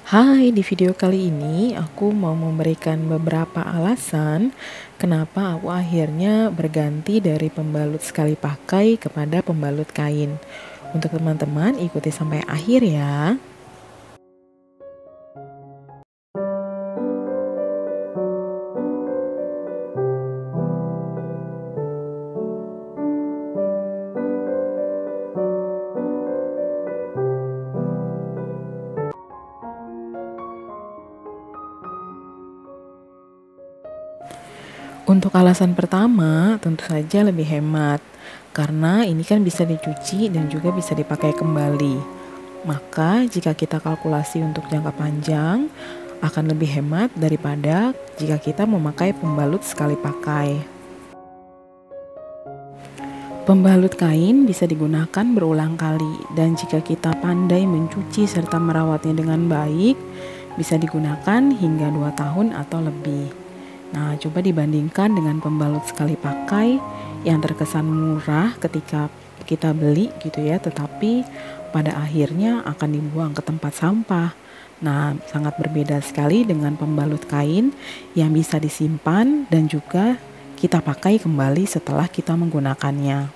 Hai, di video kali ini aku mau memberikan beberapa alasan kenapa aku akhirnya berganti dari pembalut sekali pakai kepada pembalut kain. Untuk teman-teman ikuti sampai akhir ya. Untuk alasan pertama, tentu saja lebih hemat, karena ini kan bisa dicuci dan juga bisa dipakai kembali. Maka jika kita kalkulasi untuk jangka panjang, akan lebih hemat daripada jika kita memakai pembalut sekali pakai. Pembalut kain bisa digunakan berulang kali, dan jika kita pandai mencuci serta merawatnya dengan baik, bisa digunakan hingga 2 tahun atau lebih. Nah, coba dibandingkan dengan pembalut sekali pakai yang terkesan murah ketika kita beli gitu ya, tetapi pada akhirnya akan dibuang ke tempat sampah. Nah, sangat berbeda sekali dengan pembalut kain yang bisa disimpan dan juga kita pakai kembali setelah kita menggunakannya.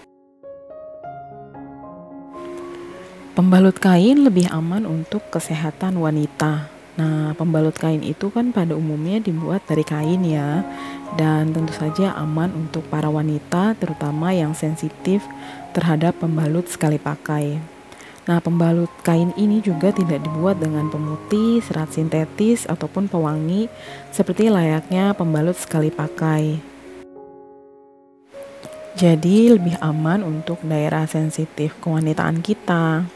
Pembalut kain lebih aman untuk kesehatan wanita. Nah, pembalut kain itu kan pada umumnya dibuat dari kain ya, dan tentu saja aman untuk para wanita, terutama yang sensitif terhadap pembalut sekali pakai. Nah, pembalut kain ini juga tidak dibuat dengan pemutih, serat sintetis, ataupun pewangi seperti layaknya pembalut sekali pakai. Jadi, lebih aman untuk daerah sensitif kewanitaan kita.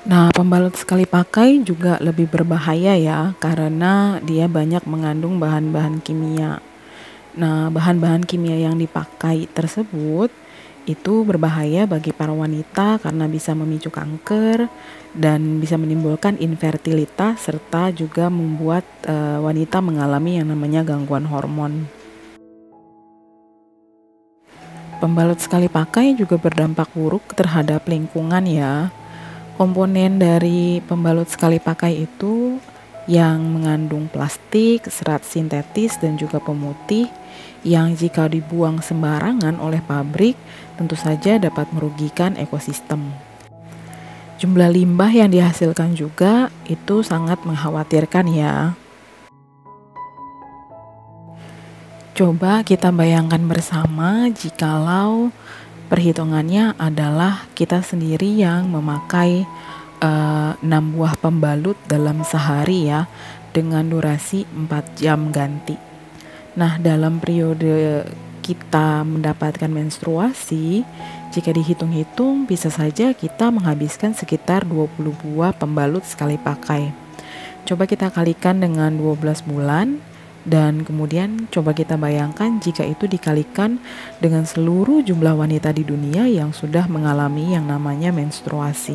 Nah, pembalut sekali pakai juga lebih berbahaya ya, karena dia banyak mengandung bahan-bahan kimia. Nah, bahan-bahan kimia yang dipakai tersebut itu berbahaya bagi para wanita karena bisa memicu kanker dan bisa menimbulkan infertilitas serta juga membuat wanita mengalami yang namanya gangguan hormon. Pembalut sekali pakai juga berdampak buruk terhadap lingkungan ya. Komponen dari pembalut sekali pakai itu yang mengandung plastik, serat sintetis, dan juga pemutih yang jika dibuang sembarangan oleh pabrik tentu saja dapat merugikan ekosistem. Jumlah limbah yang dihasilkan juga itu sangat mengkhawatirkan ya. Coba kita bayangkan bersama jikalau perhitungannya adalah kita sendiri yang memakai 6 buah pembalut dalam sehari ya, dengan durasi 4 jam ganti. Nah, dalam periode kita mendapatkan menstruasi, jika dihitung-hitung bisa saja kita menghabiskan sekitar 20 buah pembalut sekali pakai. Coba kita kalikan dengan 12 bulan. Dan kemudian coba kita bayangkan jika itu dikalikan dengan seluruh jumlah wanita di dunia yang sudah mengalami yang namanya menstruasi.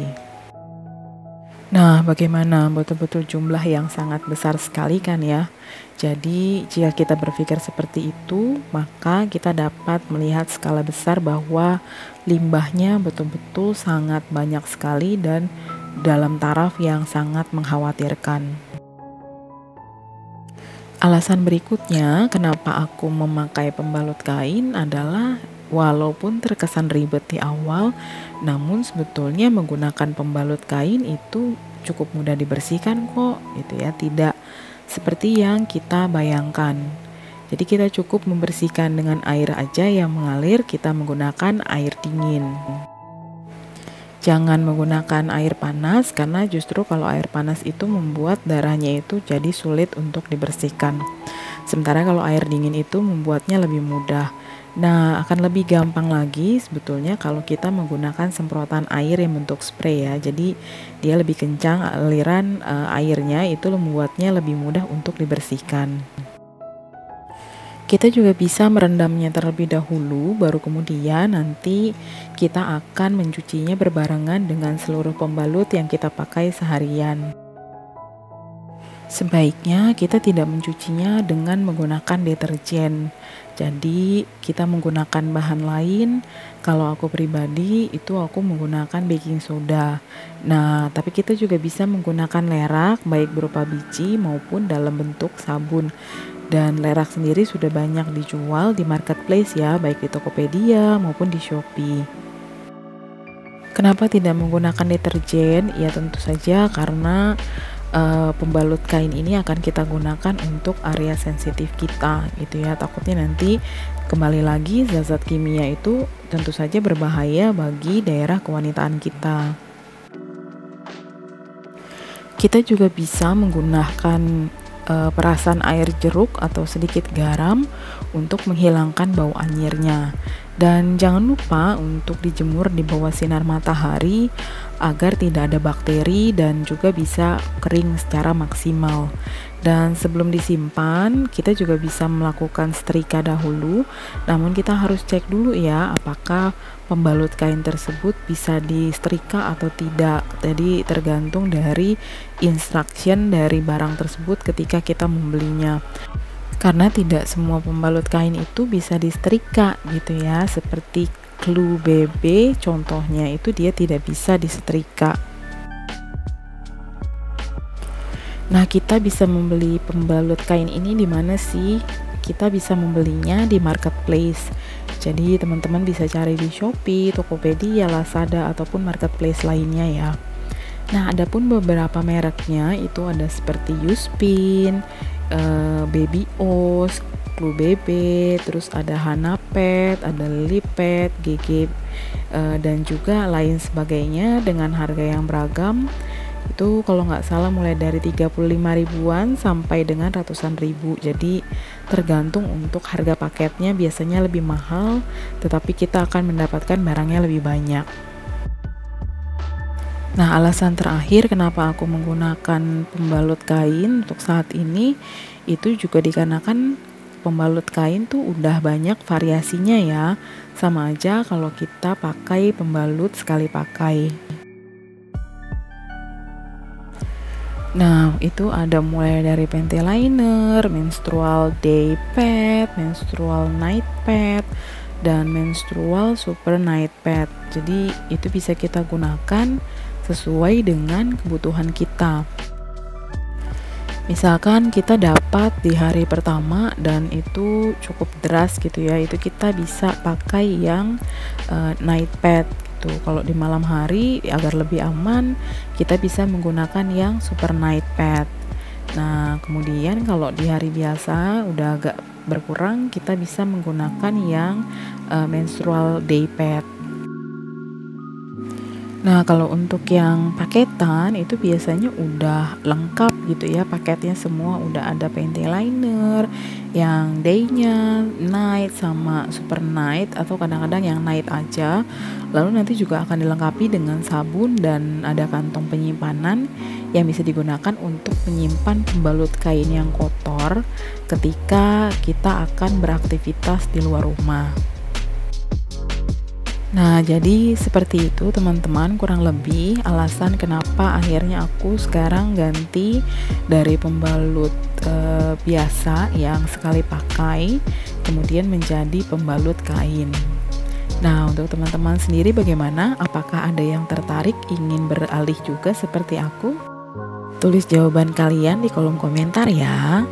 Nah, bagaimana? Betul-betul jumlah yang sangat besar sekali kan ya. Jadi jika kita berpikir seperti itu, maka kita dapat melihat skala besar bahwa limbahnya betul-betul sangat banyak sekali dan dalam taraf yang sangat mengkhawatirkan. Alasan berikutnya kenapa aku memakai pembalut kain adalah walaupun terkesan ribet di awal, namun sebetulnya menggunakan pembalut kain itu cukup mudah dibersihkan kok, gitu ya. Tidak seperti yang kita bayangkan. Jadi kita cukup membersihkan dengan air aja yang mengalir, kita menggunakan air dingin. Jangan menggunakan air panas karena justru kalau air panas itu membuat darahnya itu jadi sulit untuk dibersihkan. Sementara kalau air dingin itu membuatnya lebih mudah. Nah, akan lebih gampang lagi sebetulnya kalau kita menggunakan semprotan air yang bentuk spray ya. Jadi dia lebih kencang aliran airnya, itu membuatnya lebih mudah untuk dibersihkan. Kita juga bisa merendamnya terlebih dahulu, baru kemudian nanti kita akan mencucinya berbarengan dengan seluruh pembalut yang kita pakai seharian. Sebaiknya kita tidak mencucinya dengan menggunakan deterjen. Jadi kita menggunakan bahan lain. Kalau aku pribadi itu aku menggunakan baking soda. Nah, tapi kita juga bisa menggunakan lerak baik berupa biji maupun dalam bentuk sabun. Dan lerak sendiri sudah banyak dijual di marketplace ya, baik di Tokopedia maupun di Shopee. Kenapa tidak menggunakan deterjen? Ya tentu saja karena pembalut kain ini akan kita gunakan untuk area sensitif kita gitu ya. Takutnya nanti kembali lagi zat-zat kimia itu tentu saja berbahaya bagi daerah kewanitaan kita. Kita juga bisa menggunakan perasan air jeruk atau sedikit garam untuk menghilangkan bau anyirnya. Dan jangan lupa untuk dijemur di bawah sinar matahari agar tidak ada bakteri dan juga bisa kering secara maksimal. Dan sebelum disimpan, kita juga bisa melakukan setrika dahulu. Namun kita harus cek dulu ya apakah pembalut kain tersebut bisa disetrika atau tidak. Jadi tergantung dari instruction dari barang tersebut ketika kita membelinya. Karena tidak semua pembalut kain itu bisa disetrika gitu ya. Seperti Clue BB contohnya itu dia tidak bisa disetrika. Nah, kita bisa membeli pembalut kain ini di mana sih? Kita bisa membelinya di marketplace. Jadi teman-teman bisa cari di Shopee, Tokopedia, Lazada ataupun marketplace lainnya ya. Nah, adapun beberapa mereknya itu ada seperti Yuspin, Baby Oz, Clue BB, terus ada Hanapet, ada Lipet, GG, dan juga lain sebagainya dengan harga yang beragam. Itu kalau nggak salah mulai dari 35 ribuan sampai dengan ratusan ribu. Jadi tergantung untuk harga paketnya, biasanya lebih mahal, tetapi kita akan mendapatkan barangnya lebih banyak. Nah, alasan terakhir kenapa aku menggunakan pembalut kain untuk saat ini itu juga dikarenakan pembalut kain tuh udah banyak variasinya ya. Sama aja kalau kita pakai pembalut sekali pakai. Nah, itu ada mulai dari panty liner, menstrual day pad, menstrual night pad, dan menstrual super night pad. Jadi itu bisa kita gunakan sesuai dengan kebutuhan kita. Misalkan kita dapat di hari pertama dan itu cukup deras gitu ya, itu kita bisa pakai yang night pad gitu. Kalau di malam hari agar lebih aman, kita bisa menggunakan yang super night pad. Nah, kemudian kalau di hari biasa udah agak berkurang, kita bisa menggunakan yang menstrual day pad. Nah, kalau untuk yang paketan itu biasanya udah lengkap gitu ya, paketnya semua udah ada panty liner, yang day-nya, night sama super night atau kadang-kadang yang night aja. Lalu nanti juga akan dilengkapi dengan sabun dan ada kantong penyimpanan yang bisa digunakan untuk menyimpan pembalut kain yang kotor ketika kita akan beraktivitas di luar rumah. Nah, jadi seperti itu teman-teman, kurang lebih alasan kenapa akhirnya aku sekarang ganti dari pembalut biasa yang sekali pakai kemudian menjadi pembalut kain. Nah, untuk teman-teman sendiri bagaimana? Apakah ada yang tertarik ingin beralih juga seperti aku? Tulis jawaban kalian di kolom komentar ya.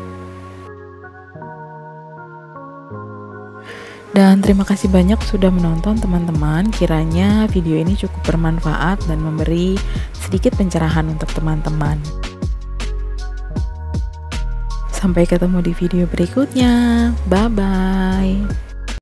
Dan terima kasih banyak sudah menonton teman-teman. Kiranya video ini cukup bermanfaat dan memberi sedikit pencerahan untuk teman-teman. Sampai ketemu di video berikutnya. Bye-bye.